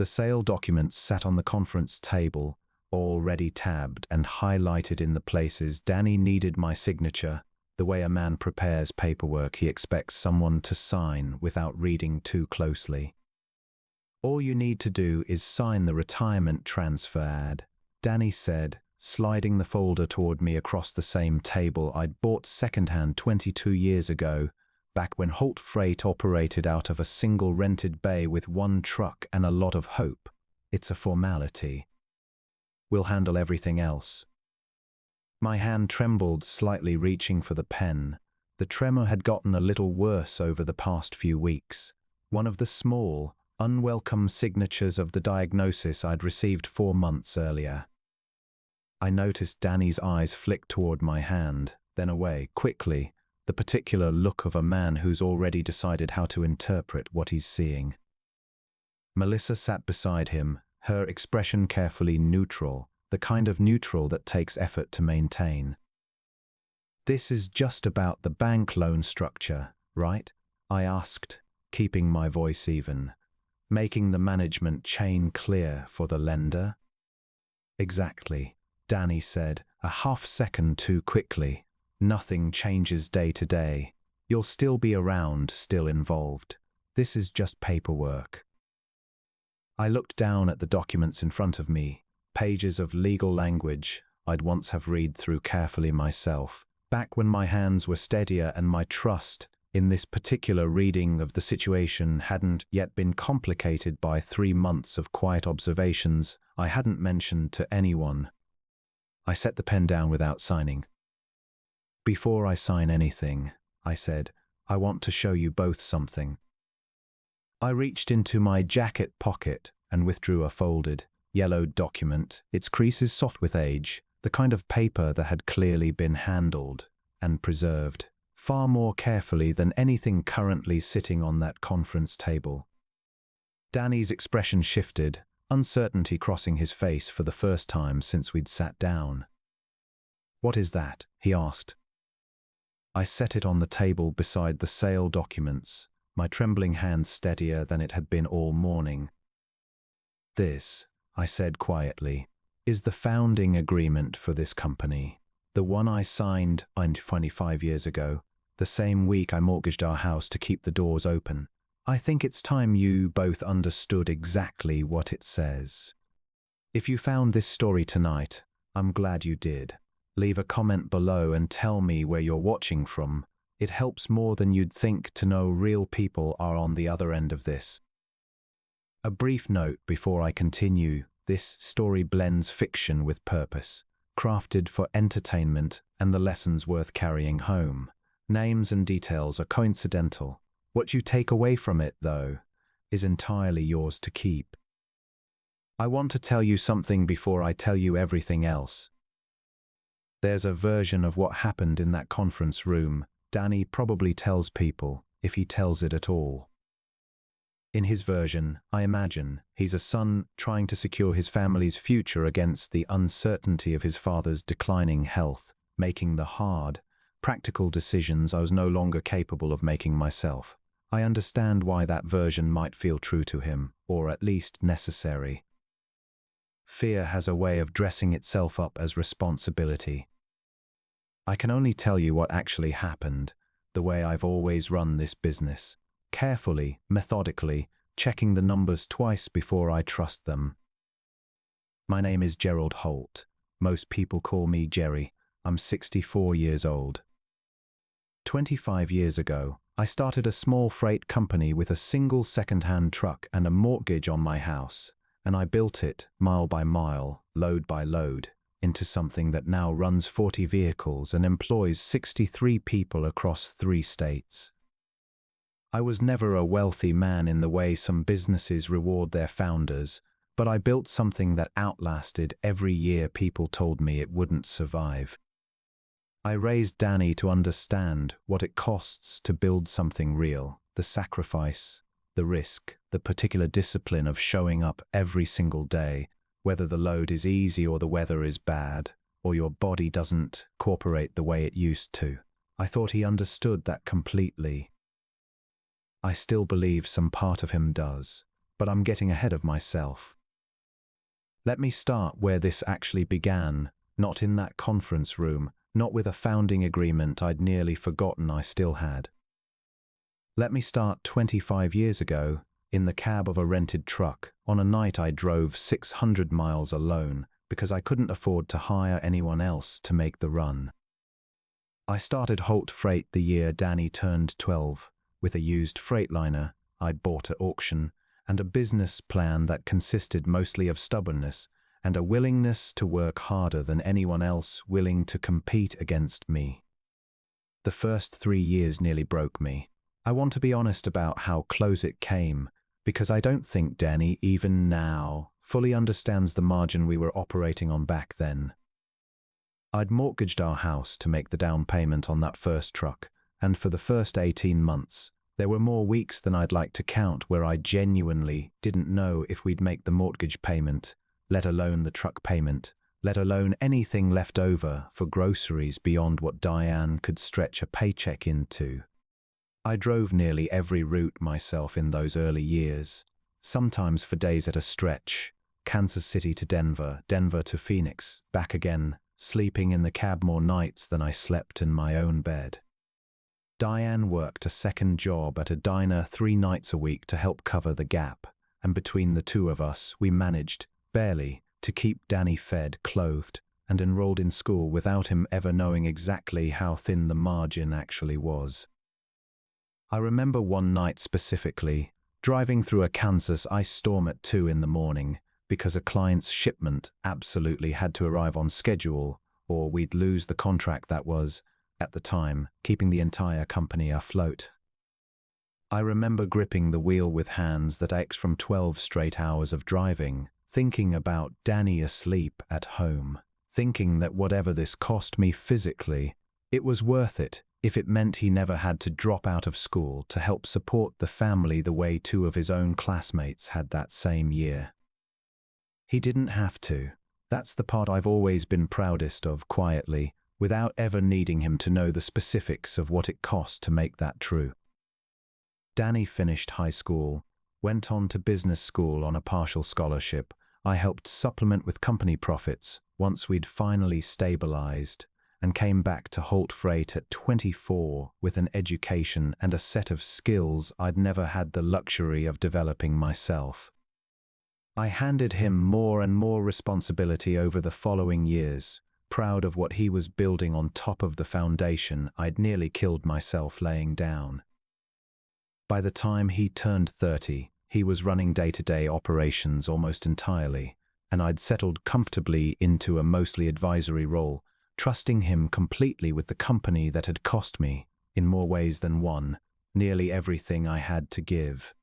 The sale documents sat on the conference table, already tabbed and highlighted in the places Danny needed my signature. The way a man prepares paperwork he expects someone to sign without reading too closely. All you need to do is sign the retirement transfer ad, Danny said, sliding the folder toward me across the same table I'd bought secondhand 22 years ago, back when Holt Freight operated out of a single rented bay with one truck and a lot of hope. It's a formality. We'll handle everything else. My hand trembled slightly, reaching for the pen. The tremor had gotten a little worse over the past few weeks. One of the small, unwelcome signatures of the diagnosis I'd received 4 months earlier. I noticed Danny's eyes flick toward my hand, then away, quickly, the particular look of a man who's already decided how to interpret what he's seeing. Melissa sat beside him, her expression carefully neutral, the kind of neutral that takes effort to maintain. "This is just about the bank loan structure, right?" I asked, keeping my voice even. "Making the management chain clear for the lender?" "Exactly," Danny said, a half second too quickly. "Nothing changes day to day. You'll still be around, still involved. This is just paperwork." I looked down at the documents in front of me, pages of legal language I'd once have read through carefully myself, back when my hands were steadier and my trust in this particular reading of the situation hadn't yet been complicated by 3 months of quiet observations I hadn't mentioned to anyone. I set the pen down without signing. "Before I sign anything," I said, "I want to show you both something." I reached into my jacket pocket and withdrew a folded, yellowed document, its creases soft with age, the kind of paper that had clearly been handled and preserved far more carefully than anything currently sitting on that conference table. Danny's expression shifted, uncertainty crossing his face for the first time since we'd sat down. "What is that?" he asked. I set it on the table beside the sale documents, my trembling hand steadier than it had been all morning. "This," I said quietly, "is the founding agreement for this company. The one I signed 25 years ago, the same week I mortgaged our house to keep the doors open. I think it's time you both understood exactly what it says. If you found this story tonight, I'm glad you did. Leave a comment below and tell me where you're watching from. It helps more than you'd think to know real people are on the other end of this." A brief note before I continue: this story blends fiction with purpose, crafted for entertainment and the lessons worth carrying home. Names and details are coincidental. What you take away from it, though, is entirely yours to keep. I want to tell you something before I tell you everything else. There's a version of what happened in that conference room Danny probably tells people, if he tells it at all. In his version, I imagine, he's a son trying to secure his family's future against the uncertainty of his father's declining health, making the hard, practical decisions I was no longer capable of making myself. I understand why that version might feel true to him, or at least necessary. Fear has a way of dressing itself up as responsibility. I can only tell you what actually happened, the way I've always run this business. Carefully, methodically, checking the numbers twice before I trust them. My name is Gerald Holt. Most people call me Jerry. I'm 64 years old. 25 years ago, I started a small freight company with a single second-hand truck and a mortgage on my house, and I built it, mile by mile, load by load, into something that now runs 40 vehicles and employs 63 people across 3 states. I was never a wealthy man in the way some businesses reward their founders, but I built something that outlasted every year people told me it wouldn't survive. I raised Danny to understand what it costs to build something real, the sacrifice, the risk, the particular discipline of showing up every single day, whether the load is easy or the weather is bad, or your body doesn't cooperate the way it used to. I thought he understood that completely. I still believe some part of him does, but I'm getting ahead of myself. Let me start where this actually began, not in that conference room, not with a founding agreement I'd nearly forgotten I still had. Let me start 25 years ago, in the cab of a rented truck, on a night I drove 600 miles alone because I couldn't afford to hire anyone else to make the run. I started Holt Freight the year Danny turned 12, with a used Freightliner I'd bought at auction, and a business plan that consisted mostly of stubbornness and a willingness to work harder than anyone else willing to compete against me. The first 3 years nearly broke me. I want to be honest about how close it came, because I don't think Danny, even now, fully understands the margin we were operating on back then. I'd mortgaged our house to make the down payment on that first truck, and for the first 18 months, there were more weeks than I'd like to count where I genuinely didn't know if we'd make the mortgage payment, let alone the truck payment, let alone anything left over for groceries beyond what Diane could stretch a paycheck into. I drove nearly every route myself in those early years, sometimes for days at a stretch, Kansas City to Denver, Denver to Phoenix, back again, sleeping in the cab more nights than I slept in my own bed. Diane worked a second job at a diner 3 nights a week to help cover the gap, and between the two of us, we managed, barely, to keep Danny fed, clothed, and enrolled in school without him ever knowing exactly how thin the margin actually was. I remember one night specifically, driving through a Kansas ice storm at 2 in the morning because a client's shipment absolutely had to arrive on schedule or we'd lose the contract that was, at the time, keeping the entire company afloat. I remember gripping the wheel with hands that ached from 12 straight hours of driving, thinking about Danny asleep at home, thinking that whatever this cost me physically, it was worth it if it meant he never had to drop out of school to help support the family the way 2 of his own classmates had that same year. He didn't have to. That's the part I've always been proudest of, quietly, without ever needing him to know the specifics of what it cost to make that true. Danny finished high school, went on to business school on a partial scholarship. I helped supplement with company profits once we'd finally stabilized, and came back to Holt Freight at 24 with an education and a set of skills I'd never had the luxury of developing myself. I handed him more and more responsibility over the following years, proud of what he was building on top of the foundation I'd nearly killed myself laying down. By the time he turned 30, he was running day-to-day operations almost entirely, and I'd settled comfortably into a mostly advisory role, trusting him completely with the company that had cost me, in more ways than one, nearly everything I had to give.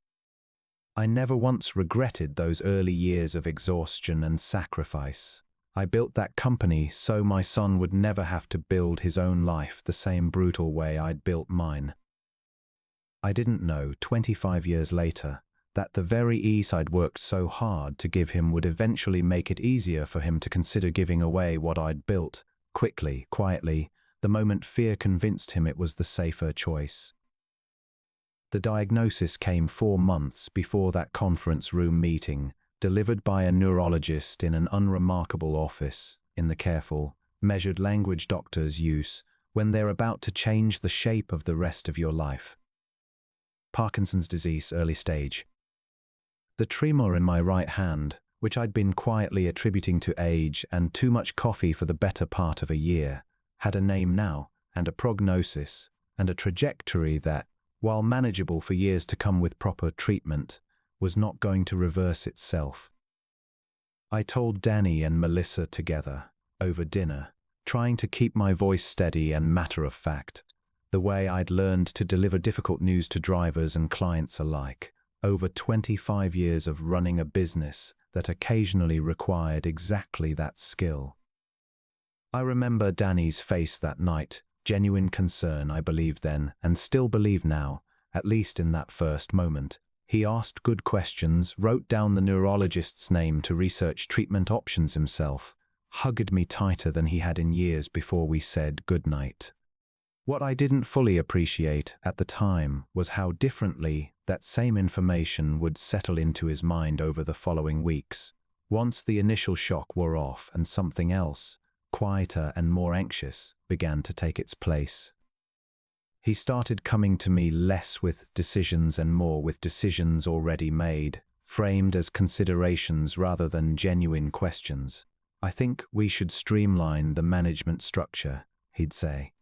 I never once regretted those early years of exhaustion and sacrifice. I built that company so my son would never have to build his own life the same brutal way I'd built mine. I didn't know, 25 years later, that the very ease I'd worked so hard to give him would eventually make it easier for him to consider giving away what I'd built, quickly, quietly, the moment fear convinced him it was the safer choice. The diagnosis came 4 months before that conference room meeting, delivered by a neurologist in an unremarkable office, in the careful, measured language doctors use when they're about to change the shape of the rest of your life. Parkinson's disease, early stage. The tremor in my right hand, which I'd been quietly attributing to age and too much coffee for the better part of a year, had a name now, and a prognosis, and a trajectory that, while manageable for years to come with proper treatment, was not going to reverse itself. I told Danny and Melissa together, over dinner, trying to keep my voice steady and matter-of-fact, the way I'd learned to deliver difficult news to drivers and clients alike, over 25 years of running a business that occasionally required exactly that skill. I remember Danny's face that night, genuine concern I believed then, and still believe now, at least in that first moment. He asked good questions, wrote down the neurologist's name to research treatment options himself, hugged me tighter than he had in years before we said goodnight. What I didn't fully appreciate at the time was how differently That same information would settle into his mind over the following weeks. Once the initial shock wore off and something else, quieter and more anxious, began to take its place. He started coming to me less with decisions and more with decisions already made, framed as considerations rather than genuine questions. "I think we should streamline the management structure," he'd say.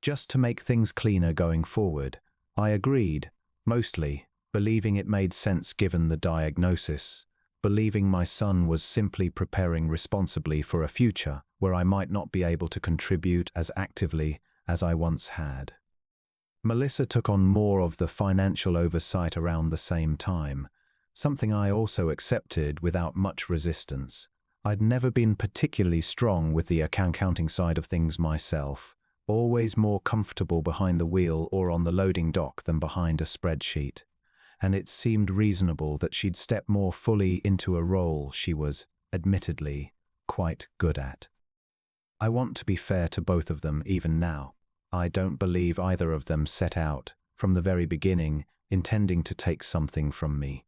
"Just to make things cleaner going forward." I agreed, mostly, believing it made sense given the diagnosis, believing my son was simply preparing responsibly for a future where I might not be able to contribute as actively as I once had. Melissa took on more of the financial oversight around the same time, something I also accepted without much resistance. I'd never been particularly strong with the accounting side of things myself, always more comfortable behind the wheel or on the loading dock than behind a spreadsheet, and it seemed reasonable that she'd step more fully into a role she was, admittedly, quite good at. I want to be fair to both of them even now. I don't believe either of them set out, from the very beginning, intending to take something from me.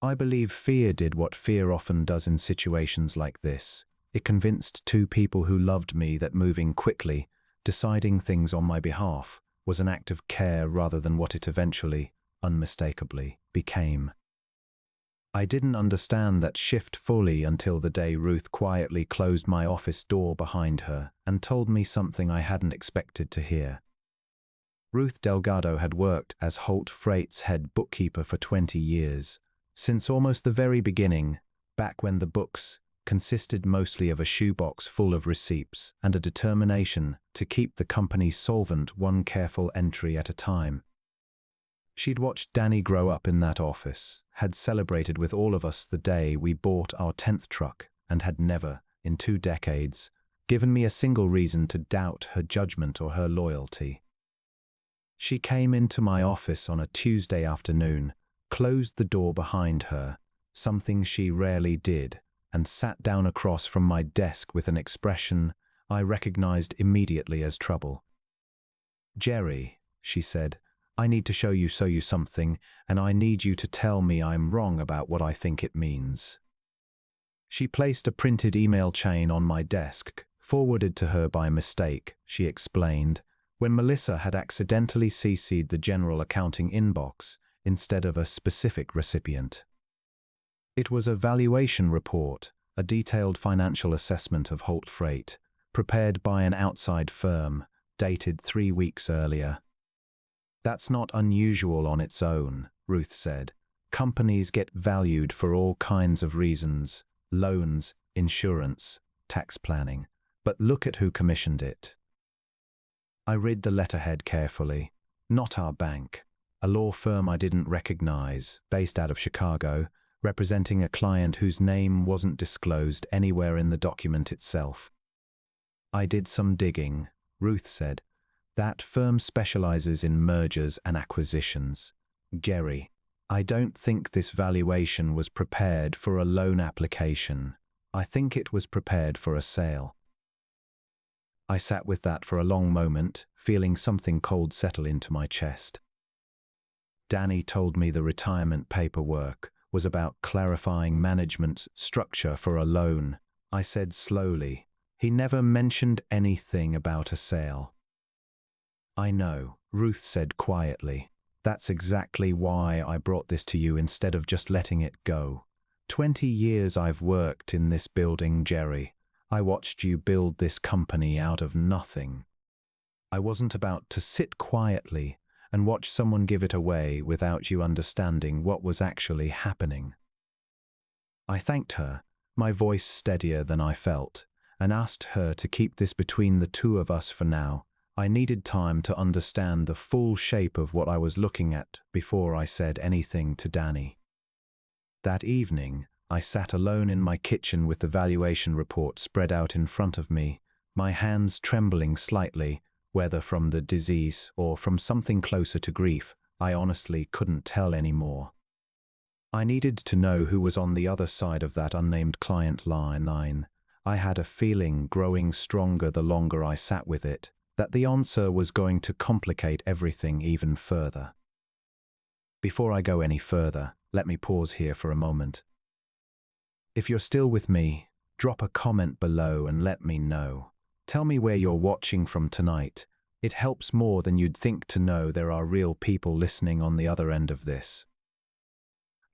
I believe fear did what fear often does in situations like this. It convinced two people who loved me that moving quickly, deciding things on my behalf, was an act of care rather than what it eventually, unmistakably, became. I didn't understand that shift fully until the day Ruth quietly closed my office door behind her and told me something I hadn't expected to hear. Ruth Delgado had worked as Holt Freight's head bookkeeper for 20 years, since almost the very beginning, back when the books consisted mostly of a shoebox full of receipts and a determination to keep the company solvent one careful entry at a time. She'd watched Danny grow up in that office, had celebrated with all of us the day we bought our 10th truck, and had never, in 2 decades, given me a single reason to doubt her judgment or her loyalty. She came into my office on a Tuesday afternoon, closed the door behind her, something she rarely did, and sat down across from my desk with an expression I recognized immediately as trouble. "Jerry," she said, "I need to show you something, and I need you to tell me I'm wrong about what I think it means." She placed a printed email chain on my desk, forwarded to her by mistake, she explained, when Melissa had accidentally CC'd the general accounting inbox instead of a specific recipient. It was a valuation report, a detailed financial assessment of Holt Freight, prepared by an outside firm, dated 3 weeks earlier. "That's not unusual on its own," Ruth said. "Companies get valued for all kinds of reasons: loans, insurance, tax planning. But look at who commissioned it." I read the letterhead carefully. Not our bank. A law firm I didn't recognize, based out of Chicago, representing a client whose name wasn't disclosed anywhere in the document itself. "I did some digging," Ruth said. "That firm specializes in mergers and acquisitions. Jerry, I don't think this valuation was prepared for a loan application. I think it was prepared for a sale." I sat with that for a long moment, feeling something cold settle into my chest. Danny told me the retirement paperwork was about clarifying management's structure for a loan. I said slowly. "He never mentioned anything about a sale." "I know," Ruth said quietly. "That's exactly why I brought this to you instead of just letting it go. 20 years I've worked in this building, Jerry. I watched you build this company out of nothing. I wasn't about to sit quietly and watch someone give it away without you understanding what was actually happening." I thanked her, my voice steadier than I felt, and asked her to keep this between the two of us for now. I needed time to understand the full shape of what I was looking at before I said anything to Danny. That evening, I sat alone in my kitchen with the valuation report spread out in front of me, my hands trembling slightly, whether from the disease or from something closer to grief. I honestly couldn't tell anymore. I needed to know who was on the other side of that unnamed client line. I had a feeling, growing stronger the longer I sat with it, that the answer was going to complicate everything even further. Before I go any further, let me pause here for a moment. If you're still with me, drop a comment below and let me know. Tell me where you're watching from tonight. It helps more than you'd think to know there are real people listening on the other end of this.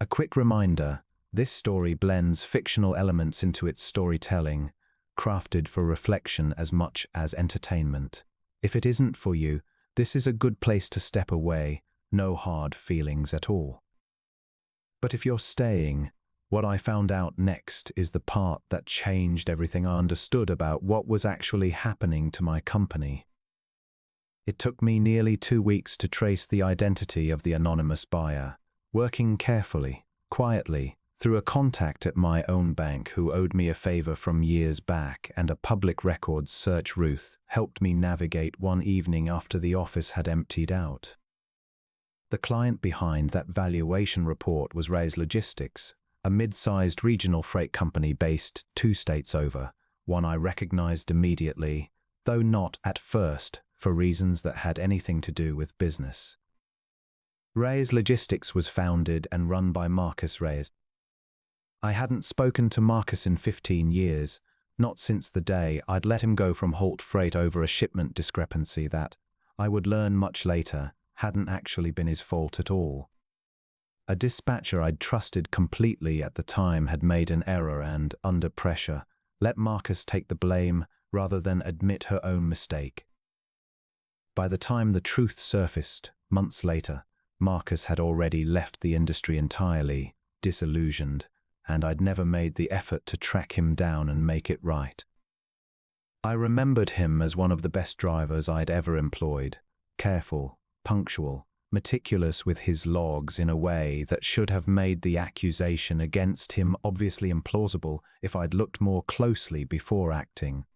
A quick reminder, this story blends fictional elements into its storytelling, crafted for reflection as much as entertainment. If it isn't for you, this is a good place to step away, no hard feelings at all. But if you're staying, what I found out next is the part that changed everything I understood about what was actually happening to my company. It took me nearly 2 weeks to trace the identity of the anonymous buyer, working carefully, quietly, through a contact at my own bank who owed me a favor from years back, and a public records search Ruth helped me navigate one evening after the office had emptied out. The client behind that valuation report was Reyes Logistics, a mid-sized regional freight company based 2 states over, one I recognized immediately, though not at first for reasons that had anything to do with business. Reyes Logistics was founded and run by Marcus Reyes. I hadn't spoken to Marcus in 15 years, not since the day I'd let him go from Holt Freight over a shipment discrepancy that, I would learn much later, hadn't actually been his fault at all. A dispatcher I'd trusted completely at the time had made an error and, under pressure, let Marcus take the blame rather than admit her own mistake. By the time the truth surfaced, months later, Marcus had already left the industry entirely, disillusioned, and I'd never made the effort to track him down and make it right. I remembered him as one of the best drivers I'd ever employed, careful, punctual, meticulous with his logs in a way that should have made the accusation against him obviously implausible if I'd looked more closely before acting.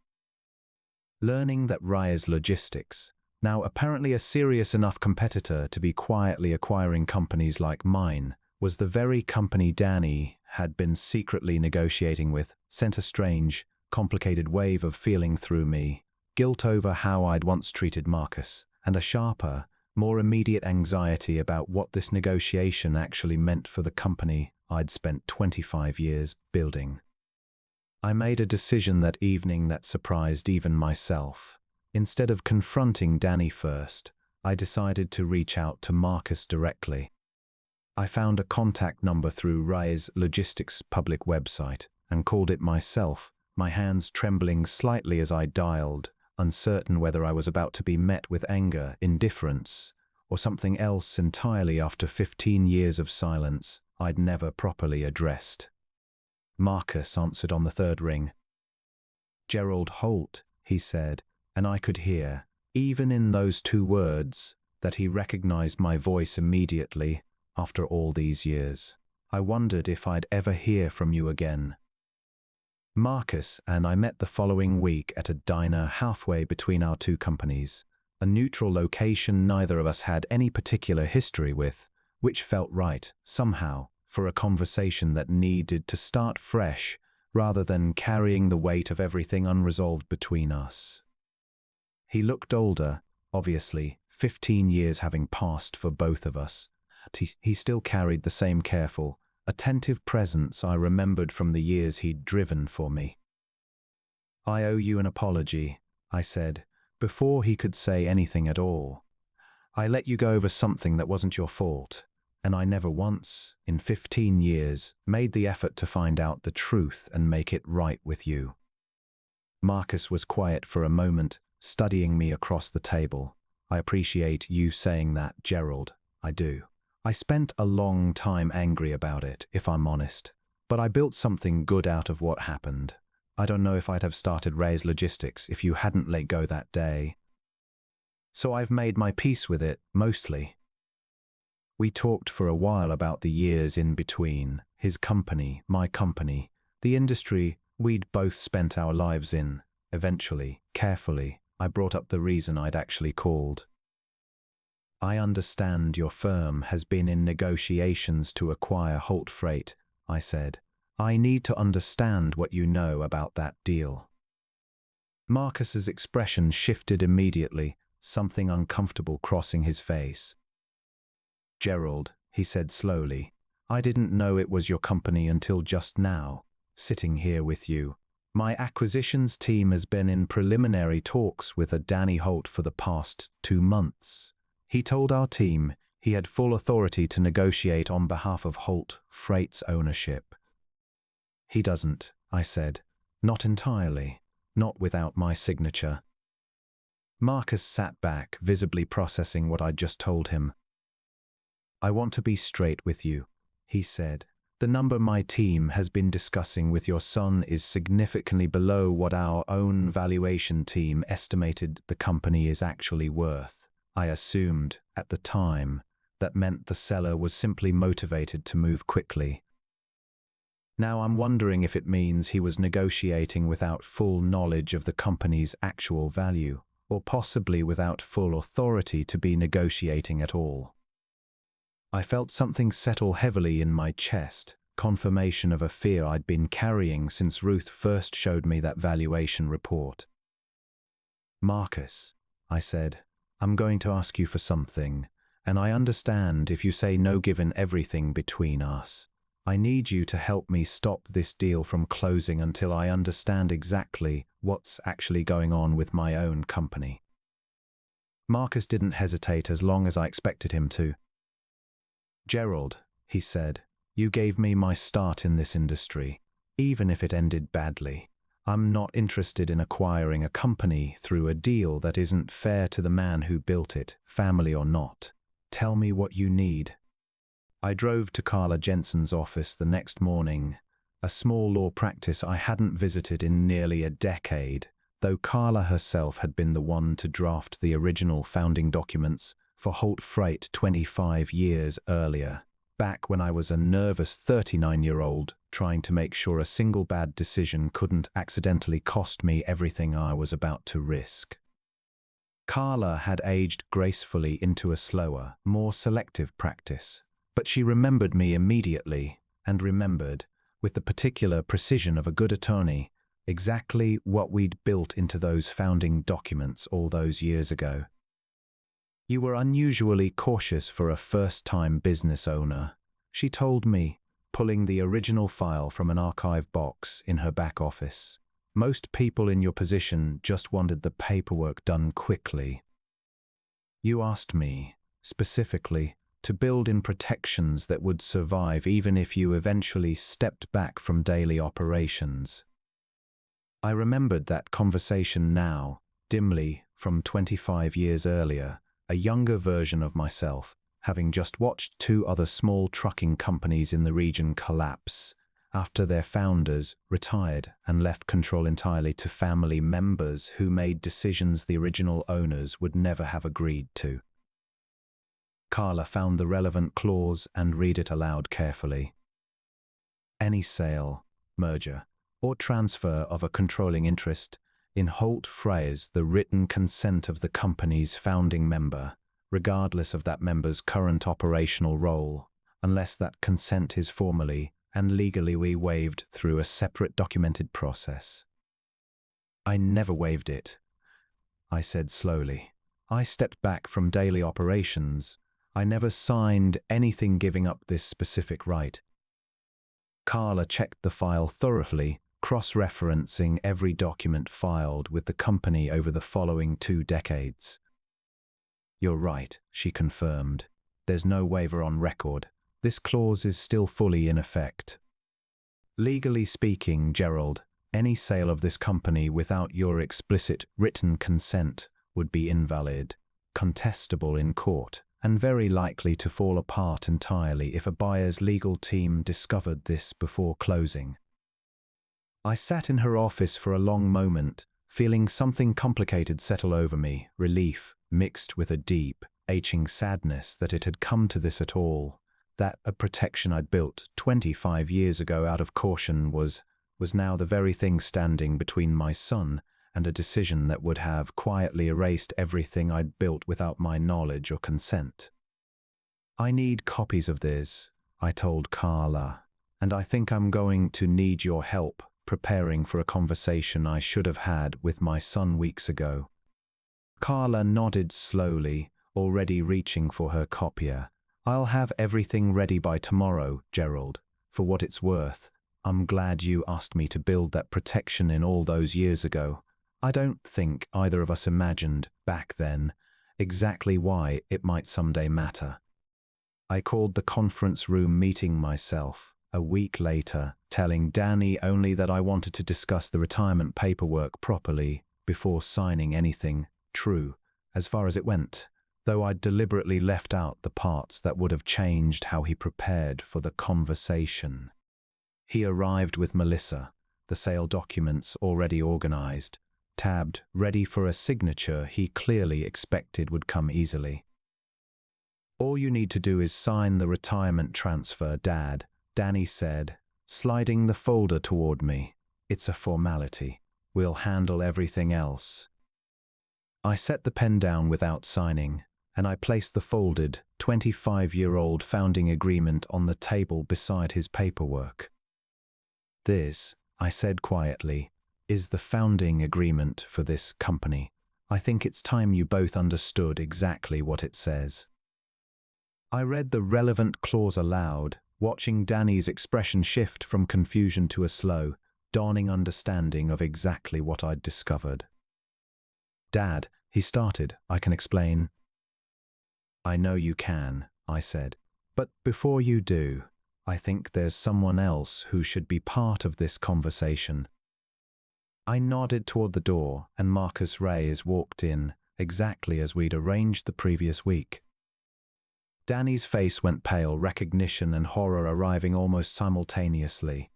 Learning that Reyes Logistics, now apparently a serious enough competitor to be quietly acquiring companies like mine, was the very company Danny had been secretly negotiating with, sent a strange, complicated wave of feeling through me, guilt over how I'd once treated Marcus, and a sharper, more immediate anxiety about what this negotiation actually meant for the company I'd spent 25 years building. I made a decision that evening that surprised even myself. Instead of confronting Danny first, I decided to reach out to Marcus directly. I found a contact number through Reyes Logistics' public website and called it myself, my hands trembling slightly as I dialed, uncertain whether I was about to be met with anger, indifference, or something else entirely after 15 years of silence I'd never properly addressed. Marcus answered on the 3rd ring. "Gerald Holt," he said, and I could hear, even in those 2 words, that he recognized my voice immediately after all these years. "I wondered if I'd ever hear from you again." Marcus and I met the following week at a diner halfway between our 2 companies, a neutral location neither of us had any particular history with, which felt right, somehow, for a conversation that needed to start fresh rather than carrying the weight of everything unresolved between us. He looked older, obviously, 15 years having passed for both of us. He still carried the same careful, attentive presence I remembered from the years he'd driven for me. "I owe you an apology," I said, before he could say anything at all. "I let you go over something that wasn't your fault, and I never once, in 15 years, made the effort to find out the truth and make it right with you." Marcus was quiet for a moment, studying me across the table. "I appreciate you saying that, Gerald. I do. I spent a long time angry about it, if I'm honest. But I built something good out of what happened. I don't know if I'd have started Reyes Logistics if you hadn't let go that day. So I've made my peace with it, mostly." We talked for a while about the years in between, his company, my company, the industry we'd both spent our lives in. Eventually, carefully, I brought up the reason I'd actually called. "I understand your firm has been in negotiations to acquire Holt Freight," I said. "I need to understand what you know about that deal." Marcus's expression shifted immediately, something uncomfortable crossing his face. "Gerald," he said slowly. I didn't know it was your company until just now, sitting here with you. My acquisitions team has been in preliminary talks with a Danny Holt for the past 2 months. He told our team he had full authority to negotiate on behalf of Holt Freight's ownership. He doesn't, I said. Not entirely. Not without my signature. Marcus sat back, visibly processing what I'd just told him. I want to be straight with you, he said. The number my team has been discussing with your son is significantly below what our own valuation team estimated the company is actually worth. I assumed, at the time, that meant the seller was simply motivated to move quickly. Now I'm wondering if it means he was negotiating without full knowledge of the company's actual value, or possibly without full authority to be negotiating at all. I felt something settle heavily in my chest, confirmation of a fear I'd been carrying since Ruth first showed me that valuation report. Marcus, I said, I'm going to ask you for something, and I understand if you say no given everything between us. I need you to help me stop this deal from closing until I understand exactly what's actually going on with my own company. Marcus didn't hesitate as long as I expected him to. Gerald, he said, you gave me my start in this industry, even if it ended badly. I'm not interested in acquiring a company through a deal that isn't fair to the man who built it, family or not. Tell me what you need. I drove to Carla Jensen's office the next morning, a small law practice I hadn't visited in nearly a decade, though Carla herself had been the one to draft the original founding documents for Holt Freight 25 years earlier, back when I was a nervous 39-year-old trying to make sure a single bad decision couldn't accidentally cost me everything I was about to risk. Carla had aged gracefully into a slower, more selective practice. But she remembered me immediately, and remembered, with the particular precision of a good attorney, exactly what we'd built into those founding documents all those years ago. You were unusually cautious for a first-time business owner, she told me, pulling the original file from an archive box in her back office. Most people in your position just wanted the paperwork done quickly. You asked me, specifically, to build in protections that would survive even if you eventually stepped back from daily operations. I remembered that conversation now, dimly, from 25 years earlier, a younger version of myself, having just watched 2 other small trucking companies in the region collapse, after their founders retired and left control entirely to family members who made decisions the original owners would never have agreed to. Carla found the relevant clause and read it aloud carefully. Any sale, merger, or transfer of a controlling interest in Holt Freight's the written consent of the company's founding member, regardless of that member's current operational role, unless that consent is formally and legally waived through a separate documented process. I never waived it, I said slowly. I stepped back from daily operations. I never signed anything giving up this specific right. Carla checked the file thoroughly, cross-referencing every document filed with the company over the following 2 decades. You're right, she confirmed. There's no waiver on record. This clause is still fully in effect. Legally speaking, Gerald, any sale of this company without your explicit written consent would be invalid, contestable in court, and very likely to fall apart entirely if a buyer's legal team discovered this before closing. I sat in her office for a long moment, feeling something complicated settle over me, relief mixed with a deep, aching sadness that it had come to this at all, that a protection I'd built 25 years ago out of caution was now the very thing standing between my son and a decision that would have quietly erased everything I'd built without my knowledge or consent. I need copies of this, I told Carla, and I think I'm going to need your help preparing for a conversation I should have had with my son weeks ago. Carla nodded slowly, already reaching for her copier. I'll have everything ready by tomorrow, Gerald. For what it's worth, I'm glad you asked me to build that protection in all those years ago. I don't think either of us imagined, back then, exactly why it might someday matter. I called the conference room meeting myself, a week later, telling Danny only that I wanted to discuss the retirement paperwork properly before signing anything true, as far as it went, though I'd deliberately left out the parts that would have changed how he prepared for the conversation. He arrived with Melissa, the sale documents already organized, tabbed, ready for a signature he clearly expected would come easily. All you need to do is sign the retirement transfer, Dad, Danny said, sliding the folder toward me. It's a formality. We'll handle everything else. I set the pen down without signing, and I placed the folded, 25-year-old founding agreement on the table beside his paperwork. This, I said quietly, is the founding agreement for this company. I think it's time you both understood exactly what it says. I read the relevant clause aloud, watching Danny's expression shift from confusion to a slow, dawning understanding of exactly what I'd discovered. Dad, he started, I can explain. I know you can, I said. But before you do, I think there's someone else who should be part of this conversation. I nodded toward the door, and Marcus Reyes walked in, exactly as we'd arranged the previous week. Danny's face went pale, recognition and horror arriving almost simultaneously.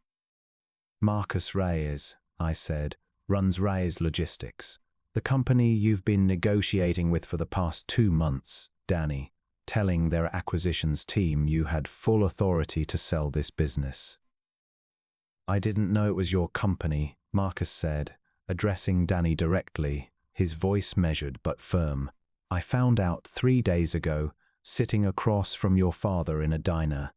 Marcus Reyes, I said, runs Reyes Logistics, the company you've been negotiating with for the past 2 months, Danny, telling their acquisitions team you had full authority to sell this business. I didn't know it was your company, Marcus said, addressing Danny directly, his voice measured but firm. I found out 3 days ago, sitting across from your father in a diner.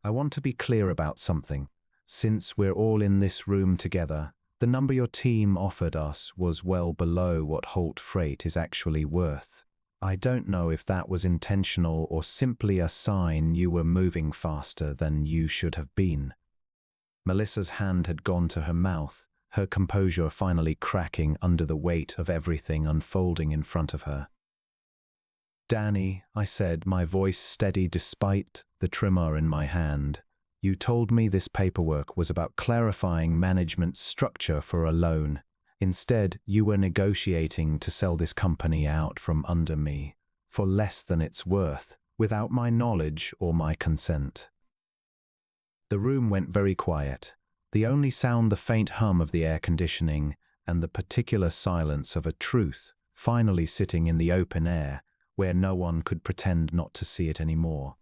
I want to be clear about something. Since we're all in this room together, the number your team offered us was well below what Holt Freight is actually worth. I don't know if that was intentional or simply a sign you were moving faster than you should have been. Melissa's hand had gone to her mouth, her composure finally cracking under the weight of everything unfolding in front of her. Danny, I said, my voice steady despite the tremor in my hand, you told me this paperwork was about clarifying management's structure for a loan. Instead, you were negotiating to sell this company out from under me, for less than it's worth, without my knowledge or my consent. The room went very quiet, the only sound the faint hum of the air conditioning and the particular silence of a truth finally sitting in the open air, where no one could pretend not to see it anymore.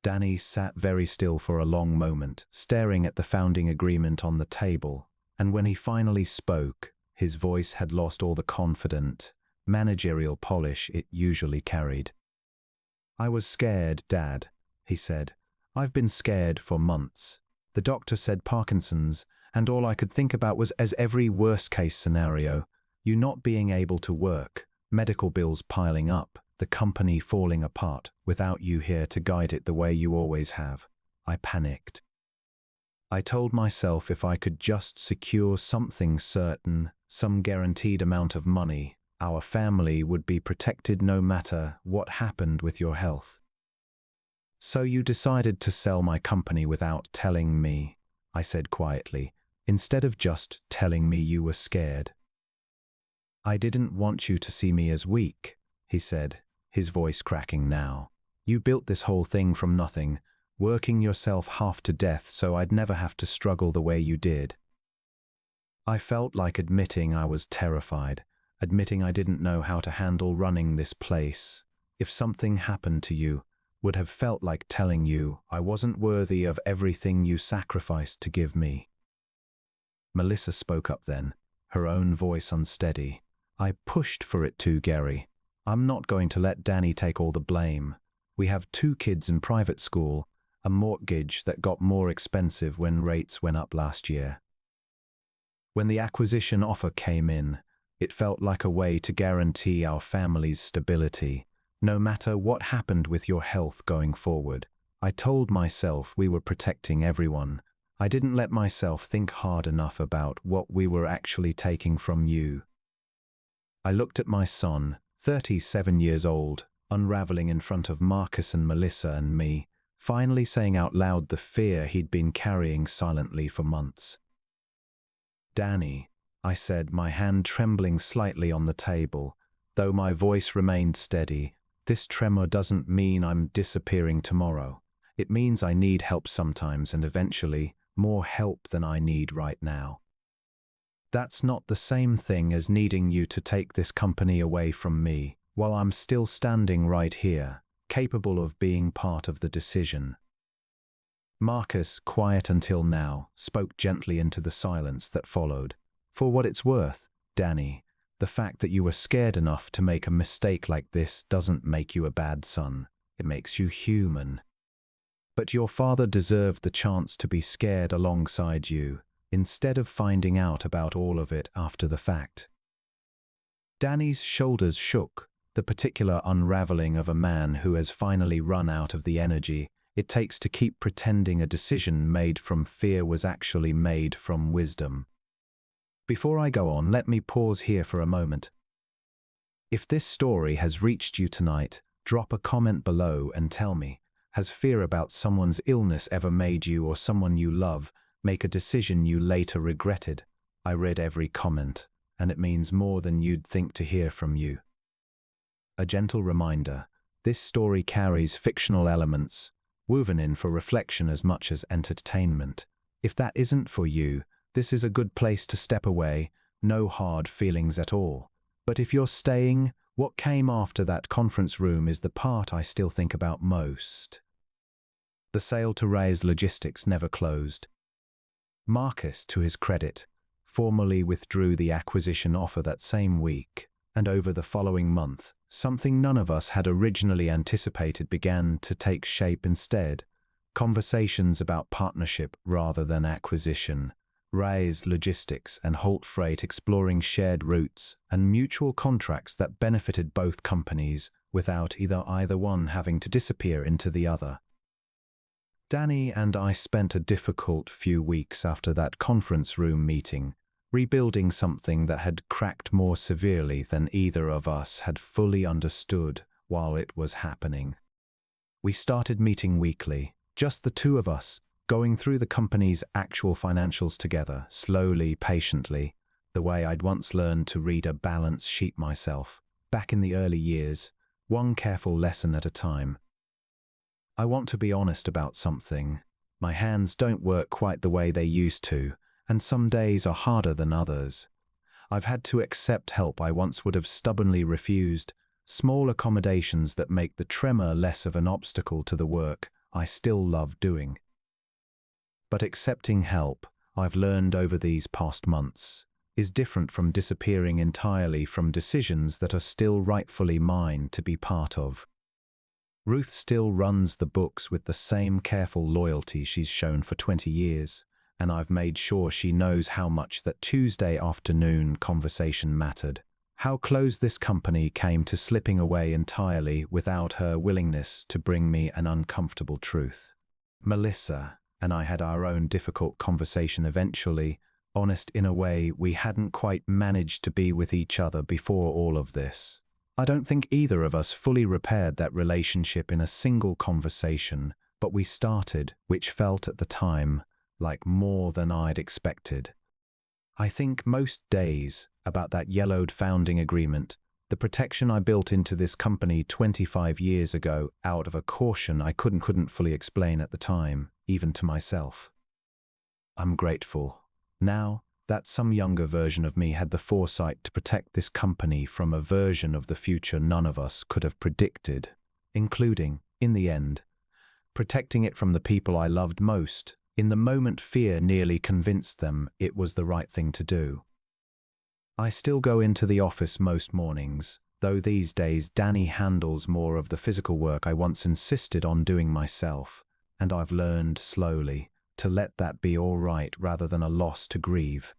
Danny sat very still for a long moment, staring at the founding agreement on the table, and when he finally spoke, his voice had lost all the confident, managerial polish it usually carried. I was scared, Dad, he said. I've been scared for months. The doctor said Parkinson's, and all I could think about was as every worst-case scenario, you not being able to work, medical bills piling up, the company falling apart without you here to guide it the way you always have. I panicked. I told myself if I could just secure something certain, some guaranteed amount of money, our family would be protected no matter what happened with your health. So you decided to sell my company without telling me, I said quietly, instead of just telling me you were scared. I didn't want you to see me as weak, he said, his voice cracking now. You built this whole thing from nothing, working yourself half to death so I'd never have to struggle the way you did. I felt like admitting I was terrified, admitting I didn't know how to handle running this place. If something happened to you, would have felt like telling you I wasn't worthy of everything you sacrificed to give me. Melissa spoke up then, her own voice unsteady. I pushed for it too, Gary. I'm not going to let Danny take all the blame. We have 2 kids in private school, a mortgage that got more expensive when rates went up last year. When the acquisition offer came in, it felt like a way to guarantee our family's stability, No matter what happened with your health going forward, I told myself we were protecting everyone. I didn't let myself think hard enough about what we were actually taking from you. I looked at my son, 37 years old, unraveling in front of Marcus and Melissa and me, finally saying out loud the fear he'd been carrying silently for months. "Danny," I said, my hand trembling slightly on the table, though my voice remained steady, "this tremor doesn't mean I'm disappearing tomorrow. It means I need help sometimes and eventually more help than I need right now. That's not the same thing as needing you to take this company away from me while I'm still standing right here, capable of being part of the decision." Marcus, quiet until now, spoke gently into the silence that followed. "For what it's worth, Danny, the fact that you were scared enough to make a mistake like this doesn't make you a bad son. It makes you human. But your father deserved the chance to be scared alongside you, instead of finding out about all of it after the fact." Danny's shoulders shook, the particular unraveling of a man who has finally run out of the energy it takes to keep pretending a decision made from fear was actually made from wisdom. Before I go on, let me pause here for a moment. If this story has reached you tonight, drop a comment below and tell me, has fear about someone's illness ever made you or someone you love make a decision you later regretted? I read every comment, and it means more than you'd think to hear from you. A gentle reminder, this story carries fictional elements, woven in for reflection as much as entertainment. If that isn't for you, this is a good place to step away, no hard feelings at all. But if you're staying, what came after that conference room is the part I still think about most. The sale to Ray's Logistics never closed. Marcus, to his credit, formally withdrew the acquisition offer that same week, and over the following month, something none of us had originally anticipated began to take shape instead. Conversations about partnership rather than acquisition, Ray's Logistics and Holt Freight exploring shared routes and mutual contracts that benefited both companies without either one having to disappear into the other. Danny and I spent a difficult few weeks after that conference room meeting, rebuilding something that had cracked more severely than either of us had fully understood while it was happening. We started meeting weekly, just the two of us, going through the company's actual financials together, slowly, patiently, the way I'd once learned to read a balance sheet myself, back in the early years, one careful lesson at a time. I want to be honest about something. My hands don't work quite the way they used to, and some days are harder than others. I've had to accept help I once would have stubbornly refused, small accommodations that make the tremor less of an obstacle to the work I still love doing. But accepting help, I've learned over these past months, is different from disappearing entirely from decisions that are still rightfully mine to be part of. Ruth still runs the books with the same careful loyalty she's shown for 20 years, and I've made sure she knows how much that Tuesday afternoon conversation mattered, how close this company came to slipping away entirely without her willingness to bring me an uncomfortable truth. Melissa and I had our own difficult conversation eventually, honest in a way we hadn't quite managed to be with each other before all of this. I don't think either of us fully repaired that relationship in a single conversation, but we started, which felt at the time like more than I'd expected. I think most days about that yellowed founding agreement, the protection I built into this company 25 years ago out of a caution I couldn't fully explain at the time, even to myself. I'm grateful now that some younger version of me had the foresight to protect this company from a version of the future none of us could have predicted, including, in the end, protecting it from the people I loved most. In the moment fear nearly convinced them it was the right thing to do. I still go into the office most mornings, though these days Danny handles more of the physical work I once insisted on doing myself, and I've learned slowly to let that be all right rather than a loss to grieve.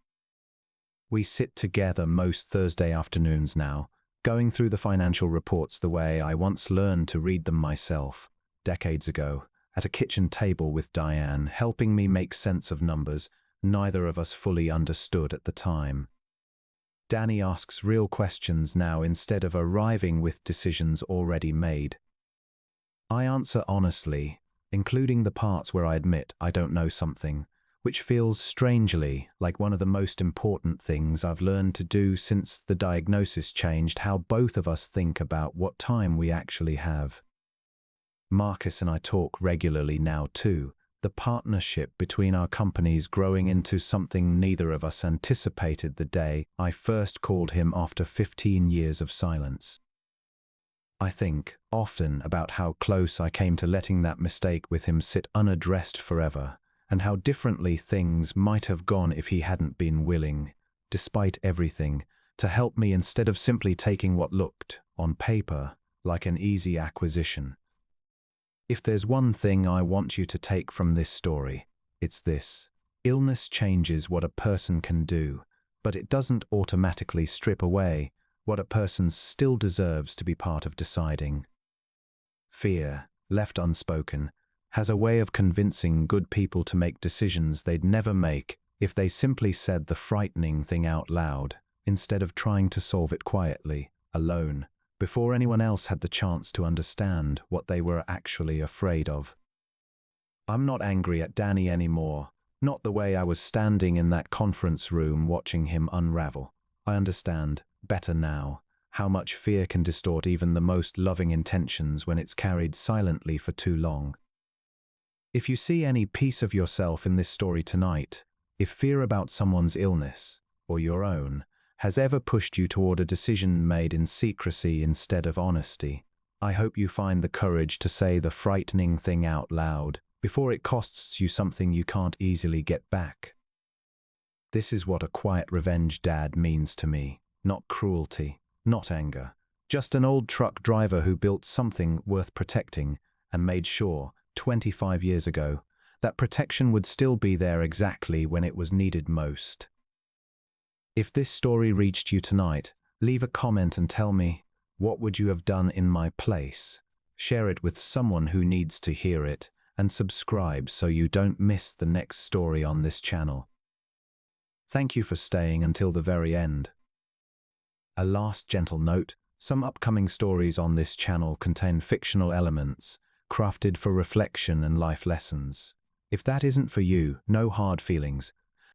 We sit together most Thursday afternoons now, going through the financial reports the way I once learned to read them myself, decades ago, at a kitchen table with Diane, helping me make sense of numbers neither of us fully understood at the time. Danny asks real questions now instead of arriving with decisions already made. I answer honestly, including the parts where I admit I don't know something, which feels strangely like one of the most important things I've learned to do since the diagnosis changed how both of us think about what time we actually have. Marcus and I talk regularly now too, the partnership between our companies growing into something neither of us anticipated the day I first called him after 15 years of silence. I think often about how close I came to letting that mistake with him sit unaddressed forever, and how differently things might have gone if he hadn't been willing, despite everything, to help me instead of simply taking what looked, on paper, like an easy acquisition. If there's one thing I want you to take from this story, it's this. Illness changes what a person can do, but it doesn't automatically strip away what a person still deserves to be part of deciding. Fear, left unspoken, has a way of convincing good people to make decisions they'd never make if they simply said the frightening thing out loud, instead of trying to solve it quietly, alone, before anyone else had the chance to understand what they were actually afraid of. I'm not angry at Danny anymore, not the way I was standing in that conference room watching him unravel. I understand, better now, how much fear can distort even the most loving intentions when it's carried silently for too long. If you see any piece of yourself in this story tonight, if fear about someone's illness, or your own, has ever pushed you toward a decision made in secrecy instead of honesty, I hope you find the courage to say the frightening thing out loud before it costs you something you can't easily get back. This is what a quiet revenge dad means to me, not cruelty, not anger, just an old truck driver who built something worth protecting and made sure, 25 years ago, that protection would still be there exactly when it was needed most. If this story reached you tonight, leave a comment and tell me, what would you have done in my place? Share it with someone who needs to hear it, and subscribe so you don't miss the next story on this channel. Thank you for staying until the very end. A last gentle note, some upcoming stories on this channel contain fictional elements, crafted for reflection and life lessons. If that isn't for you, no hard feelings,